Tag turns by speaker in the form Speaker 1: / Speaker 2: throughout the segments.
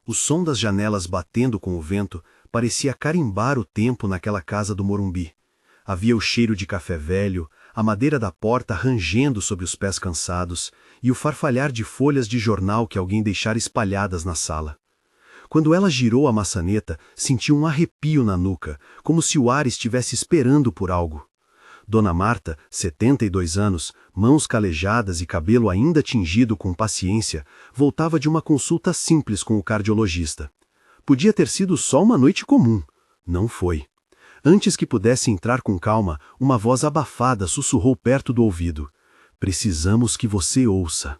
Speaker 1: O som das janelas batendo com o vento parecia carimbar o tempo naquela casa do Morumbi. Havia o cheiro de café velho, a madeira da porta rangendo sobre os pés cansados e o farfalhar de folhas de jornal que alguém deixara espalhadas na sala. Quando ela girou a maçaneta, sentiu um arrepio na nuca, como se o ar estivesse esperando por algo. Dona Marta, 72 anos, mãos calejadas e cabelo ainda tingido com paciência, voltava de uma consulta simples com o cardiologista. Podia ter sido só uma noite comum. Não foi. Antes que pudesse entrar com calma, uma voz abafada sussurrou perto do ouvido. Precisamos que você ouça.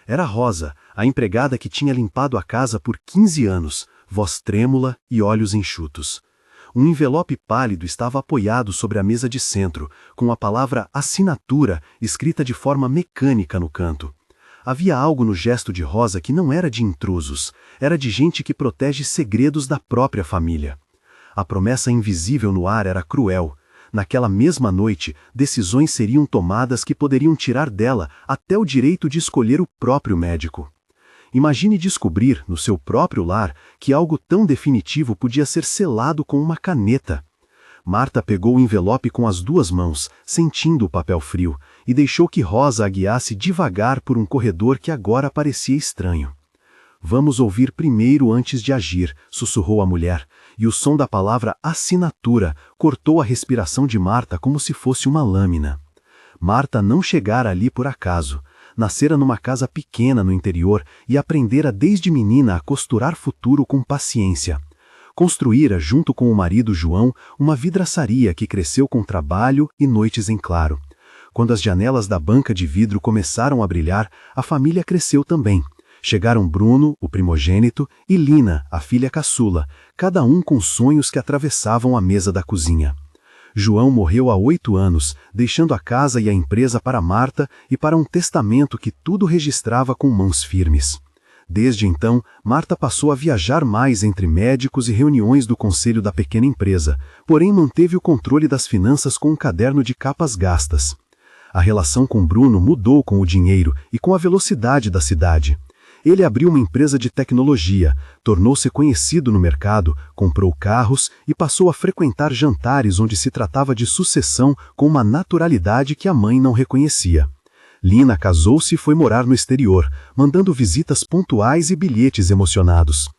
Speaker 1: Era Rosa, a empregada que tinha limpado a casa por 15 anos, voz trêmula e olhos enxutos. Um envelope pálido estava apoiado sobre a mesa de centro, com a palavra assinatura escrita de forma mecânica no canto. Havia algo no gesto de Rosa que não era de intrusos, era de gente que protege segredos da própria família. A promessa invisível no ar era cruel. Naquela mesma noite, decisões seriam tomadas que poderiam tirar dela até o direito de escolher o próprio médico. Imagine descobrir, no seu próprio lar, que algo tão definitivo podia ser selado com uma caneta. Marta pegou o envelope com as duas mãos, sentindo o papel frio, e deixou que Rosa a guiasse devagar por um corredor que agora parecia estranho. Vamos ouvir primeiro antes de agir, sussurrou a mulher, e o som da palavra assinatura cortou a respiração de Marta como se fosse uma lâmina. Marta não chegara ali por acaso. Nascera numa casa pequena no interior e aprendera desde menina a costurar futuro com paciência. Construíra, junto com o marido João, uma vidraçaria que cresceu com trabalho e noites em claro. Quando as janelas da banca de vidro começaram a brilhar, a família cresceu também. Chegaram Bruno, o primogênito, e Lina, a filha caçula, cada um com sonhos que atravessavam a mesa da cozinha. João morreu há 8 anos, deixando a casa e a empresa para Marta e para um testamento que tudo registrava com mãos firmes. Desde então, Marta passou a viajar mais entre médicos e reuniões do conselho da pequena empresa, porém manteve o controle das finanças com um caderno de capas gastas. A relação com Bruno mudou com o dinheiro e com a velocidade da cidade. Ele abriu uma empresa de tecnologia, tornou-se conhecido no mercado, comprou carros e passou a frequentar jantares onde se tratava de sucessão com uma naturalidade que a mãe não reconhecia. Lina casou-se e foi morar no exterior, mandando visitas pontuais e bilhetes emocionados.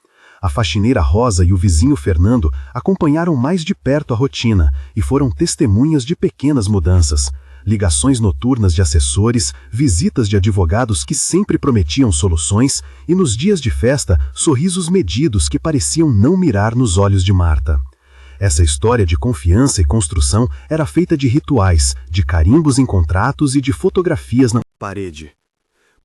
Speaker 1: A faxineira Rosa e o vizinho Fernando acompanharam mais de perto a rotina e foram testemunhas de pequenas mudanças. Ligações noturnas de assessores, visitas de advogados que sempre prometiam soluções e, nos dias de festa, sorrisos medidos que pareciam não mirar nos olhos de Marta. Essa história de confiança e construção era feita de rituais, de carimbos em contratos e de fotografias na parede.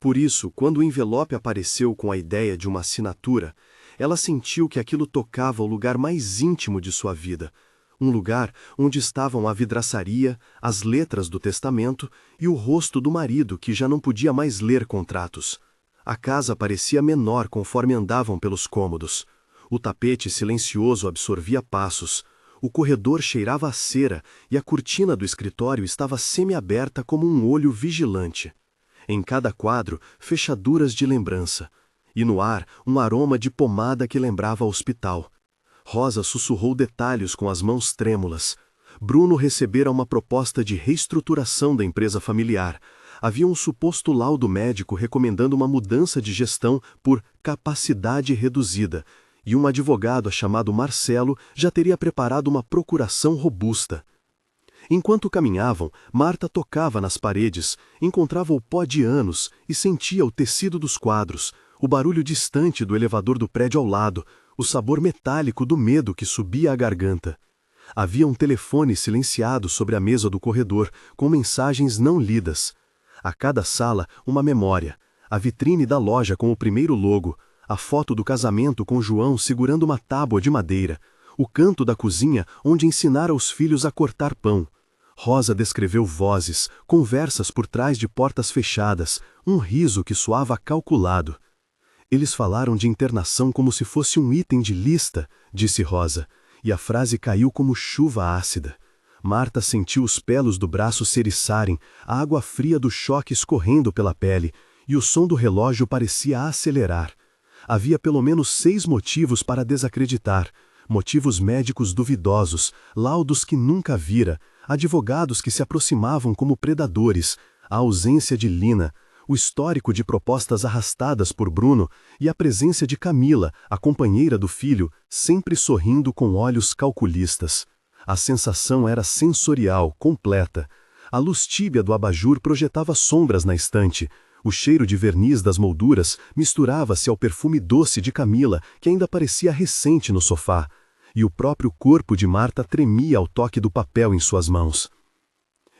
Speaker 1: Por isso, quando o envelope apareceu com a ideia de uma assinatura, ela sentiu que aquilo tocava o lugar mais íntimo de sua vida. Um lugar onde estavam a vidraçaria, as letras do testamento e o rosto do marido que já não podia mais ler contratos. A casa parecia menor conforme andavam pelos cômodos. O tapete silencioso absorvia passos. O corredor cheirava a cera e a cortina do escritório estava semiaberta como um olho vigilante. Em cada quadro, fechaduras de lembrança. E no ar, um aroma de pomada que lembrava hospital. Rosa sussurrou detalhes com as mãos trêmulas. Bruno recebera uma proposta de reestruturação da empresa familiar. Havia um suposto laudo médico recomendando uma mudança de gestão por capacidade reduzida, e um advogado chamado Marcelo já teria preparado uma procuração robusta. Enquanto caminhavam, Marta tocava nas paredes, encontrava o pó de anos e sentia o tecido dos quadros, o barulho distante do elevador do prédio ao lado, o sabor metálico do medo que subia à garganta. Havia um telefone silenciado sobre a mesa do corredor, com mensagens não lidas. A cada sala, uma memória. A vitrine da loja com o primeiro logo, a foto do casamento com João segurando uma tábua de madeira, o canto da cozinha onde ensinara os filhos a cortar pão. Rosa descreveu vozes, conversas por trás de portas fechadas, um riso que soava calculado. Eles falaram de internação como se fosse um item de lista, disse Rosa, e a frase caiu como chuva ácida. Marta sentiu os pelos do braço se eriçarem, a água fria do choque escorrendo pela pele, e o som do relógio parecia acelerar.
Speaker 2: Havia pelo menos 6 motivos para desacreditar. Motivos médicos duvidosos, laudos que nunca vira, advogados que se aproximavam como predadores, a ausência de Lina, o histórico de propostas arrastadas por Bruno e a presença de Camila, a companheira do filho, sempre sorrindo com olhos calculistas. A sensação era sensorial, completa. A luz tíbia do abajur projetava sombras na estante. O cheiro de verniz das molduras misturava-se ao perfume doce de Camila, que ainda parecia recente no sofá. E o próprio corpo de Marta tremia ao toque do papel em suas mãos.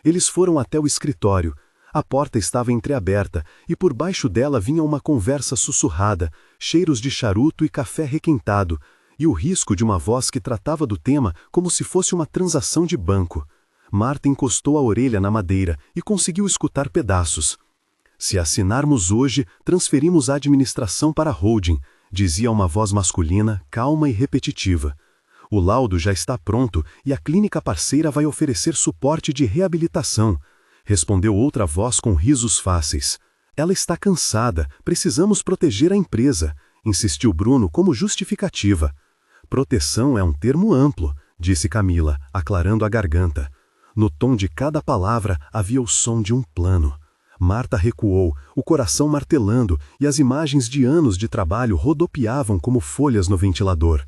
Speaker 2: Eles foram até o escritório. A porta estava entreaberta e por baixo dela vinha uma conversa sussurrada, cheiros de charuto e café requentado, e o risco de uma voz que tratava do tema como se fosse uma transação de banco. Marta encostou a orelha na madeira e conseguiu escutar pedaços. Se assinarmos hoje, transferimos a administração para a holding, dizia uma voz masculina, calma e repetitiva. O laudo já está pronto e a clínica parceira vai oferecer suporte de reabilitação, respondeu outra voz com risos fáceis. Ela está cansada, precisamos proteger a empresa, insistiu Bruno como justificativa. Proteção é um termo amplo, disse Camila, aclarando a garganta. No tom de cada palavra havia o som de um plano. Marta recuou, o coração martelando, e as imagens de anos de trabalho rodopiavam como folhas no ventilador.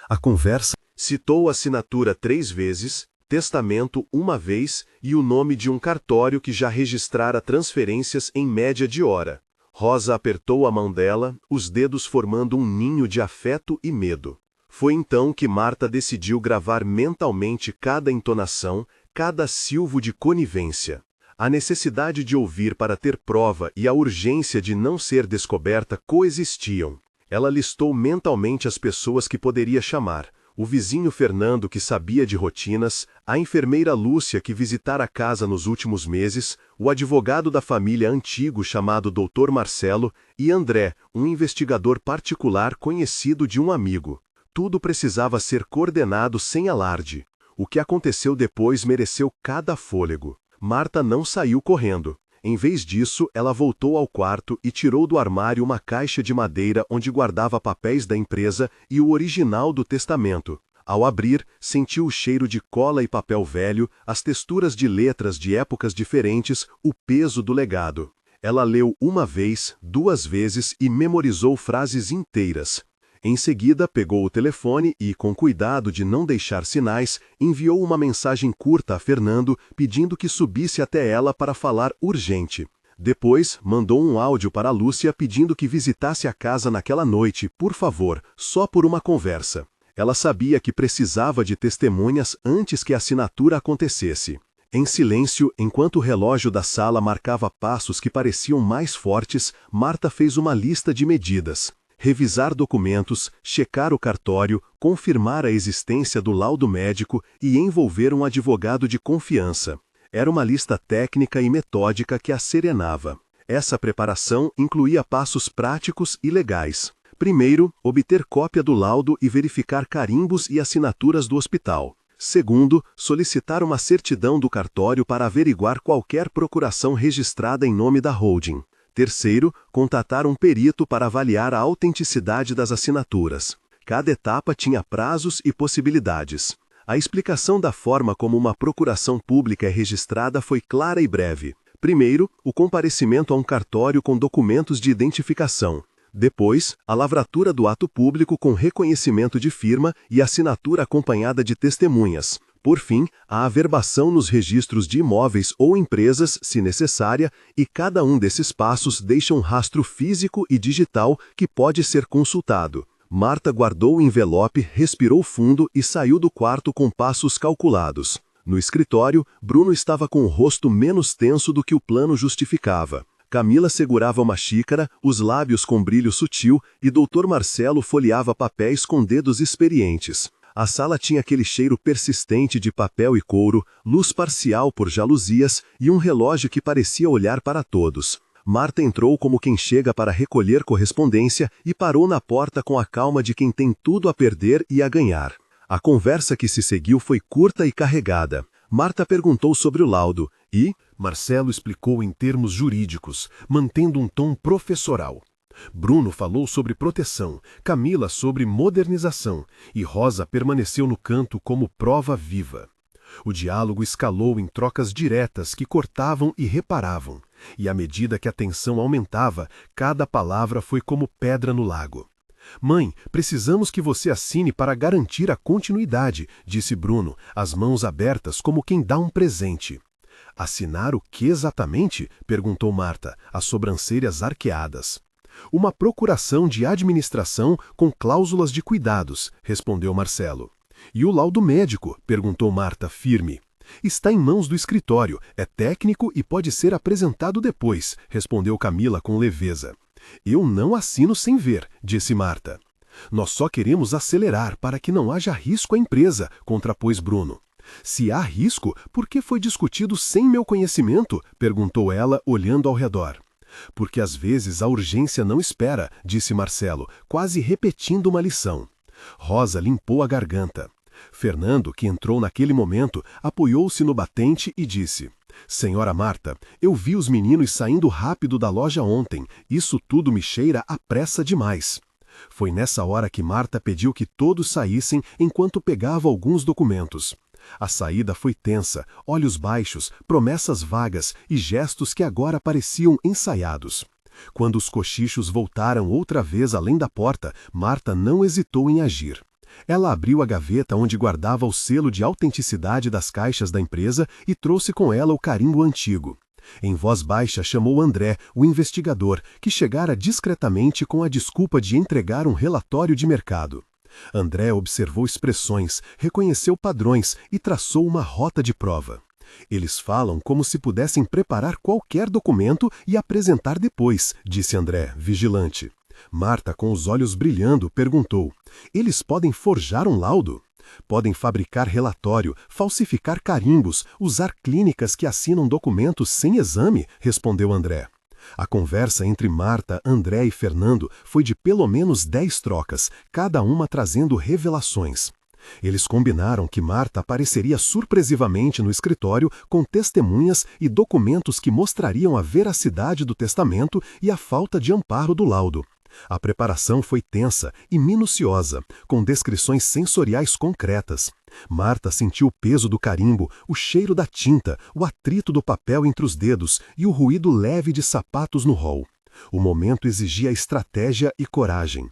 Speaker 2: A conversa
Speaker 1: citou a assinatura 3 vezes, testamento 1 vez e o nome de um cartório que já registrara transferências em média de hora. Rosa apertou a mão dela, os dedos formando um ninho de afeto e medo. Foi então que Marta decidiu gravar mentalmente cada entonação, cada silvo de conivência. A necessidade de ouvir para ter prova e a urgência de não ser descoberta coexistiam. Ela listou mentalmente as pessoas que poderia chamar. O vizinho Fernando, que sabia de rotinas, a enfermeira Lúcia, que visitara a casa nos últimos meses, o advogado da família antigo chamado Dr. Marcelo e André, um investigador particular conhecido de um amigo. Tudo precisava ser coordenado sem alarde. O que aconteceu depois mereceu cada fôlego. Marta não saiu correndo. Em vez disso, ela voltou ao quarto e tirou do armário uma caixa de madeira onde guardava papéis da empresa e o original do testamento. Ao abrir, sentiu o cheiro de cola e papel velho, as texturas de letras de épocas diferentes, o peso do legado. Ela leu 1 vez, 2 vezes e memorizou frases inteiras. Em seguida, pegou o telefone e, com cuidado de não deixar sinais, enviou uma mensagem curta a Fernando, pedindo que subisse até ela para falar urgente. Depois, mandou um áudio para a Lúcia pedindo que visitasse a casa naquela noite, por favor, só por uma conversa. Ela sabia que precisava de testemunhas antes que a assinatura acontecesse. Em silêncio, enquanto o relógio da sala marcava passos que pareciam mais fortes, Marta fez uma lista de medidas. Revisar documentos, checar o cartório, confirmar a existência do laudo médico e envolver um advogado de confiança. Era uma lista técnica e metódica que a serenava. Essa preparação incluía passos práticos e legais. Primeiro, obter cópia do laudo e verificar carimbos e assinaturas do hospital. Segundo, solicitar uma certidão do cartório para averiguar qualquer procuração registrada em nome da holding. Terceiro, contatar um perito para avaliar a autenticidade das assinaturas. Cada etapa tinha prazos e possibilidades. A explicação da forma como uma procuração pública é registrada foi clara e breve. Primeiro, o comparecimento a um cartório com documentos de identificação. Depois, a lavratura do ato público com reconhecimento de firma e assinatura acompanhada de testemunhas. Por fim, a averbação nos registros de imóveis ou empresas, se necessária, e cada um desses passos deixa um rastro físico e digital que pode ser consultado. Marta guardou o envelope, respirou fundo e saiu do quarto com passos calculados. No escritório, Bruno estava com o rosto menos tenso do que o plano justificava. Camila segurava uma xícara, os lábios com brilho sutil, e Dr. Marcelo folheava papéis com dedos experientes. A sala tinha aquele cheiro persistente de papel e couro, luz parcial por jaluzias e um relógio que parecia olhar para todos. Marta entrou como quem chega para recolher correspondência e parou na porta com a calma de quem tem tudo a perder e a ganhar. A conversa que se seguiu foi curta e carregada. Marta perguntou sobre o laudo e Marcelo explicou em termos jurídicos, mantendo um tom professoral.
Speaker 2: Bruno falou sobre proteção, Camila sobre modernização e Rosa permaneceu no canto como prova viva. O diálogo escalou em trocas diretas que cortavam e reparavam, e à medida que a tensão aumentava, cada palavra foi como pedra no lago. Mãe, precisamos que você assine para garantir a continuidade, disse Bruno, as mãos abertas como quem dá um presente. Assinar o que exatamente? Perguntou Marta, as sobrancelhas arqueadas. Uma procuração de administração com cláusulas de cuidados, respondeu Marcelo. E o laudo médico? Perguntou Marta, firme. Está em mãos do escritório, é técnico e pode ser apresentado depois, respondeu Camila com leveza. Eu não assino sem ver, disse Marta. Nós só queremos acelerar para que não haja risco à empresa, contrapôs Bruno. Se há risco, por que foi discutido sem meu conhecimento? Perguntou ela, olhando ao redor. Porque às vezes a urgência não espera, disse Marcelo, quase repetindo uma lição. Rosa limpou a garganta. Fernando, que entrou naquele momento, apoiou-se no batente e disse: Senhora Marta, eu vi os meninos saindo rápido da loja ontem. Isso tudo me cheira a pressa demais. Foi nessa hora que Marta pediu que todos saíssem enquanto pegava alguns documentos. A saída foi tensa, olhos baixos, promessas vagas e gestos que agora pareciam ensaiados. Quando os cochichos voltaram outra vez além da porta, Marta não hesitou em agir. Ela abriu a gaveta onde guardava o selo de autenticidade das caixas da empresa e trouxe com ela o carimbo antigo. Em voz baixa chamou André, o investigador, que chegara discretamente com a desculpa de entregar um relatório de mercado. André observou expressões, reconheceu padrões e traçou uma rota de prova. Eles falam como se pudessem preparar qualquer documento e apresentar depois, disse André, vigilante. Marta, com os olhos brilhando, perguntou: eles podem forjar um laudo? Podem fabricar relatório, falsificar carimbos, usar clínicas que assinam documentos sem exame? Respondeu André. A conversa entre Marta, André e Fernando foi de pelo menos 10 trocas, cada uma trazendo revelações. Eles combinaram que Marta apareceria surpresivamente no escritório com testemunhas e documentos que mostrariam a veracidade do testamento e a falta de amparo do laudo. A preparação foi tensa e minuciosa, com descrições sensoriais concretas. Marta sentiu o peso do carimbo, o cheiro da tinta, o atrito do papel entre os dedos e o ruído leve de sapatos no hall. O momento exigia estratégia e coragem.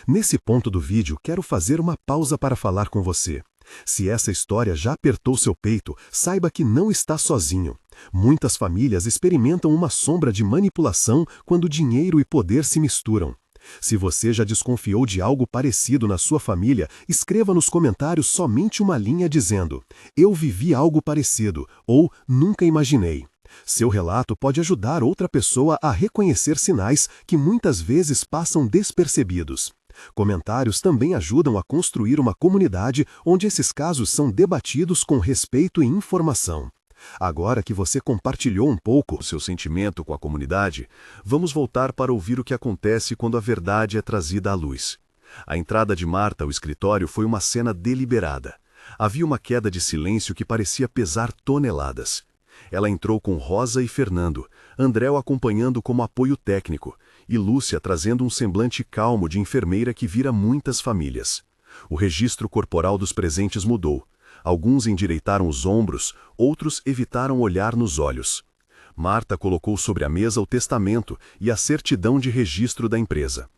Speaker 2: Nesse ponto do vídeo, quero fazer uma pausa para falar com você. Se essa história já apertou seu peito, saiba que não está sozinho. Muitas famílias experimentam uma sombra de manipulação quando dinheiro e poder se misturam. Se você já desconfiou de algo parecido na sua família, escreva nos comentários somente uma linha dizendo: eu vivi algo parecido, ou nunca imaginei. Seu relato pode ajudar outra pessoa a reconhecer sinais que muitas vezes passam despercebidos. Comentários também ajudam a construir uma comunidade onde esses casos são debatidos com respeito e informação. Agora que você compartilhou um pouco o seu sentimento com a comunidade, vamos voltar para ouvir o que acontece quando a verdade é trazida à luz. A entrada de Marta ao escritório foi uma cena deliberada. Havia uma queda de silêncio que parecia pesar toneladas. Ela entrou com Rosa e Fernando, André o acompanhando como apoio técnico, e Lúcia trazendo um semblante calmo de enfermeira que vira muitas famílias. O registro corporal dos presentes mudou. Alguns endireitaram os ombros, outros evitaram olhar nos olhos. Marta colocou sobre a mesa o testamento e a certidão de registro da empresa.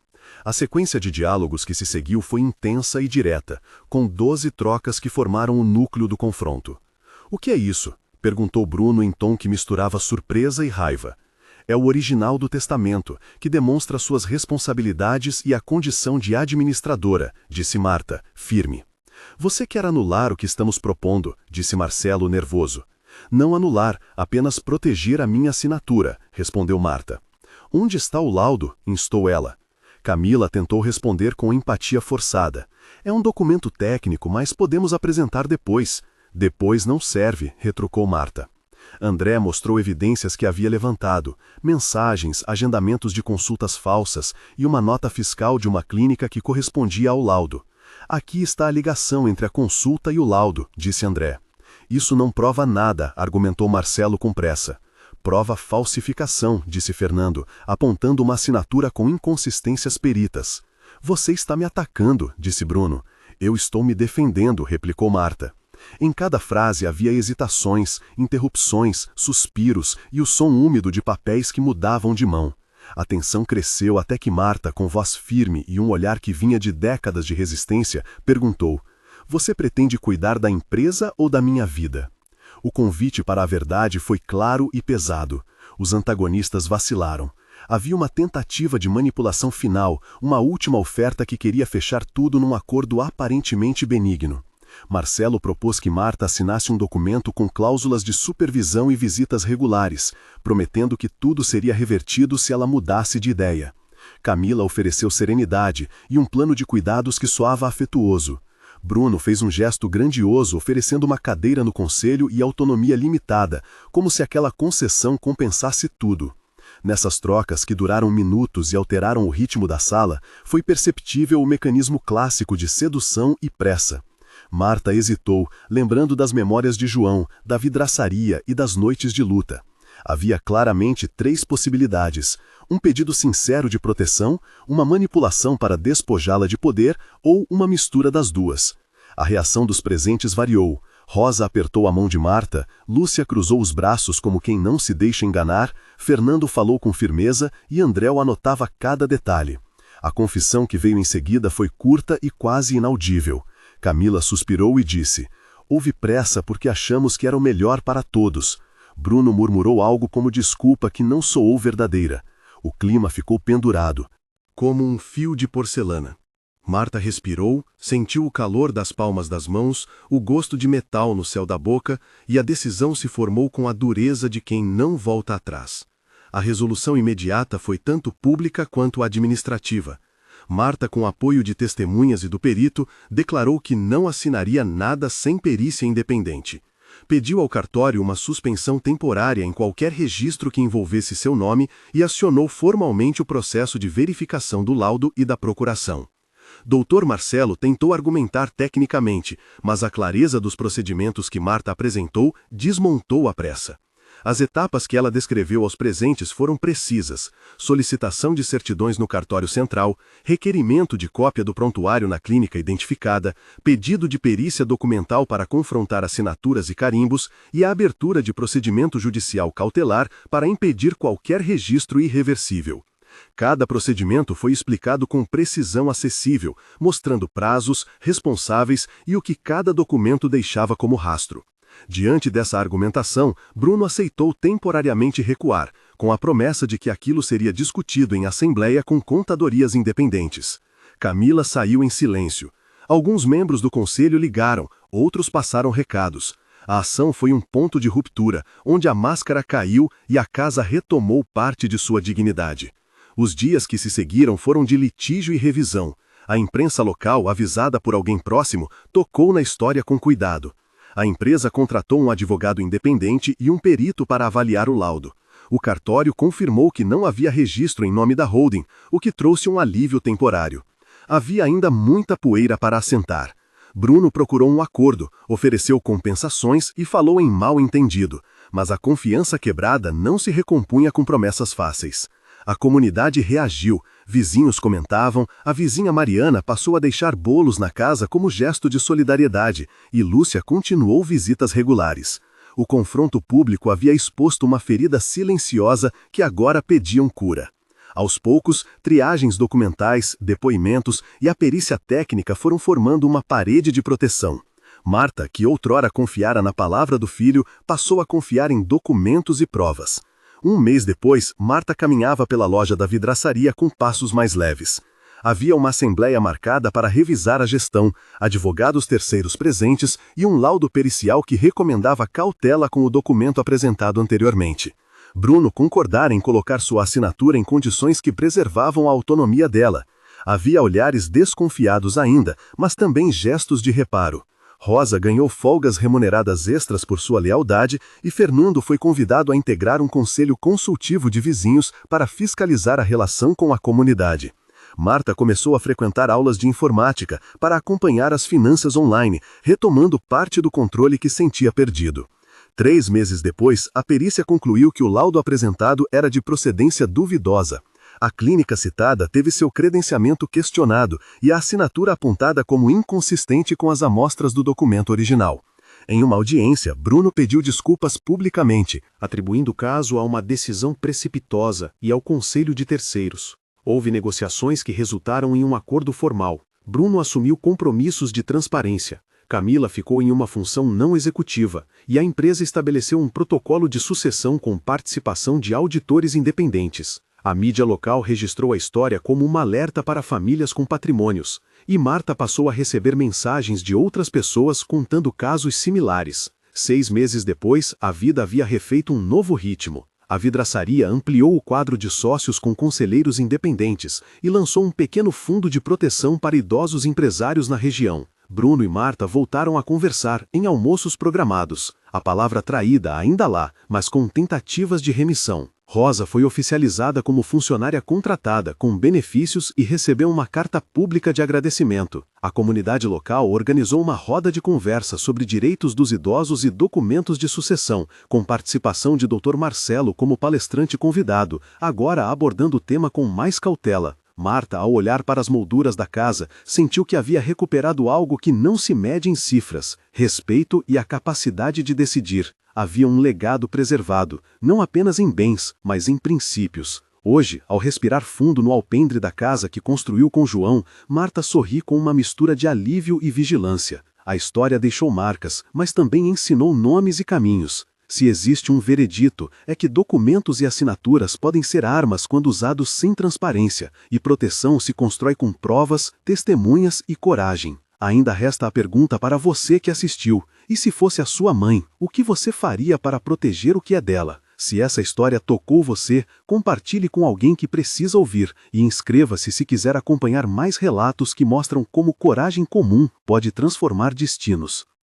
Speaker 2: A sequência de diálogos que se seguiu foi intensa e direta, com 12 trocas que formaram o núcleo do confronto. "O que é isso?" perguntou Bruno em tom que misturava surpresa e raiva. "É o original do testamento, que demonstra suas responsabilidades e a condição de administradora", disse Marta, firme. "Você quer anular o que estamos propondo", disse Marcelo, nervoso. "Não anular, apenas proteger a minha assinatura", respondeu Marta. "Onde está o laudo?", instou ela. Camila tentou responder com empatia forçada. "É um documento técnico, mas podemos apresentar depois." "Depois não serve", retrucou Marta. André mostrou evidências que havia levantado, mensagens, agendamentos de consultas falsas e uma nota fiscal de uma clínica que correspondia ao laudo. "Aqui está a ligação entre a consulta e o laudo", disse André. "Isso não prova nada", argumentou Marcelo com pressa. prova falsificação, disse Fernando, apontando uma assinatura com inconsistências peritas. Você está me atacando, disse Bruno. Eu estou me defendendo, replicou Marta. Em cada frase havia hesitações, interrupções, suspiros e o som úmido de papéis que mudavam de mão. A tensão cresceu até que Marta, com voz firme e um olhar que vinha de décadas de resistência, perguntou: Você pretende cuidar da empresa ou da minha vida? O convite para a verdade foi claro e pesado. Os antagonistas vacilaram. Havia uma tentativa de manipulação final, uma última oferta que queria fechar tudo num acordo aparentemente benigno. Marcelo propôs que Marta assinasse um documento com cláusulas de supervisão e visitas regulares, prometendo que tudo seria revertido se ela mudasse de ideia. Camila ofereceu serenidade e um plano de cuidados que soava afetuoso. Bruno fez um gesto grandioso, oferecendo uma cadeira no conselho e autonomia limitada, como se aquela concessão compensasse tudo. Nessas trocas, que duraram minutos e alteraram o ritmo da sala, foi perceptível o mecanismo clássico de sedução e pressa. Marta hesitou, lembrando das memórias de João, da vidraçaria e das noites de luta. Havia claramente 3 possibilidades: um pedido sincero de proteção, uma manipulação para despojá-la de poder ou uma mistura das duas. A reação dos presentes variou. Rosa apertou a mão de Marta, Lúcia cruzou os braços como quem não se deixa enganar, Fernando falou com firmeza e Andréu anotava cada detalhe. A confissão que veio em seguida foi curta e quase inaudível. Camila suspirou e disse: Houve pressa porque achamos que era o melhor para todos. Bruno murmurou algo como desculpa que não soou verdadeira. O clima ficou pendurado,
Speaker 1: como um fio de porcelana. Marta respirou, sentiu o calor das palmas das mãos, o gosto de metal no céu da boca, e a decisão se formou com a dureza de quem não volta atrás. A resolução imediata foi tanto pública quanto administrativa. Marta, com apoio de testemunhas e do perito, declarou que não assinaria nada sem perícia independente. Pediu ao cartório uma suspensão temporária em qualquer registro que envolvesse seu nome e acionou formalmente o processo de verificação do laudo e da procuração. Dr. Marcelo tentou argumentar tecnicamente, mas a clareza dos procedimentos que Marta apresentou desmontou a pressa. As etapas que ela descreveu aos presentes foram precisas: solicitação de certidões no cartório central, requerimento de cópia do prontuário na clínica identificada, pedido de perícia documental para confrontar assinaturas e carimbos e a abertura de procedimento judicial cautelar para impedir qualquer registro irreversível. Cada procedimento foi explicado com precisão acessível, mostrando prazos, responsáveis e o que cada documento deixava como rastro. Diante dessa argumentação, Bruno aceitou temporariamente recuar, com a promessa de que aquilo seria discutido em assembleia com contadorias independentes. Camila saiu em silêncio. Alguns membros do conselho ligaram, outros passaram recados. A ação foi um ponto de ruptura, onde a máscara caiu e a casa retomou parte de sua dignidade. Os dias que se seguiram foram de litígio e revisão. A imprensa local, avisada por alguém próximo, tocou na história com cuidado. A empresa contratou um advogado independente e um perito para avaliar o laudo. O cartório confirmou que não havia registro em nome da holding, o que trouxe um alívio temporário. Havia ainda muita poeira para assentar. Bruno procurou um acordo, ofereceu compensações e falou em mal-entendido, mas a confiança quebrada não se recompunha com promessas fáceis. A comunidade reagiu, vizinhos comentavam, a vizinha Mariana passou a deixar bolos na casa como gesto de solidariedade e Lúcia continuou visitas regulares. O confronto público havia exposto uma ferida silenciosa que agora pediam cura. Aos poucos, triagens documentais, depoimentos e a perícia técnica foram formando uma parede de proteção. Marta, que outrora confiara na palavra do filho, passou a confiar em documentos e provas. Um mês depois, Marta caminhava pela loja da vidraçaria com passos mais leves. Havia uma assembleia marcada para revisar a gestão, advogados terceiros presentes e um laudo pericial que recomendava cautela com o documento apresentado anteriormente. Bruno concordara em colocar sua assinatura em condições que preservavam a autonomia dela. Havia olhares desconfiados ainda, mas também gestos de reparo. Rosa ganhou folgas remuneradas extras por sua lealdade e Fernando foi convidado a integrar um conselho consultivo de vizinhos para fiscalizar a relação com a comunidade. Marta começou a frequentar aulas de informática para acompanhar as finanças online, retomando parte do controle que sentia perdido.
Speaker 2: 3 meses depois, a perícia concluiu que o laudo apresentado era de procedência duvidosa. A clínica citada teve seu credenciamento questionado e a assinatura apontada como inconsistente com as amostras do documento original. Em uma audiência, Bruno pediu desculpas publicamente,
Speaker 1: atribuindo o caso a uma decisão precipitosa e ao conselho de terceiros. Houve negociações que resultaram em um acordo formal. Bruno assumiu compromissos de transparência. Camila ficou em uma função não executiva e a empresa estabeleceu um protocolo de sucessão com participação de auditores independentes. A mídia local registrou a história como uma alerta para famílias com patrimônios, e Marta passou a receber mensagens de outras pessoas contando casos similares. 6 meses depois, a vida havia refeito um novo ritmo. A vidraçaria ampliou o quadro de sócios com conselheiros independentes e lançou um pequeno fundo de proteção para idosos empresários na região. Bruno e Marta voltaram a conversar em almoços programados. A palavra traída ainda lá, mas com tentativas de remissão. Rosa foi oficializada como funcionária contratada, com benefícios e recebeu uma carta pública de agradecimento. A comunidade local organizou uma roda de conversa sobre direitos dos idosos e documentos de sucessão, com participação de Dr. Marcelo como palestrante convidado, agora abordando o tema com mais cautela. Marta, ao olhar para as molduras da casa, sentiu que havia recuperado algo que não se mede em cifras: respeito e a capacidade de decidir. Havia um legado preservado, não apenas em bens, mas em princípios. Hoje, ao respirar fundo no alpendre da casa que construiu com João, Marta sorri com uma mistura de alívio e vigilância. A história deixou marcas, mas também ensinou nomes e caminhos. Se existe um veredito, é que documentos e assinaturas podem ser armas quando usados sem transparência, e proteção se constrói com provas, testemunhas e coragem. Ainda resta a pergunta para você que assistiu: e se fosse a sua mãe, o que você faria para proteger o que é dela? Se essa história tocou você, compartilhe com alguém que precisa ouvir e inscreva-se se quiser acompanhar mais relatos que mostram como coragem comum pode transformar destinos.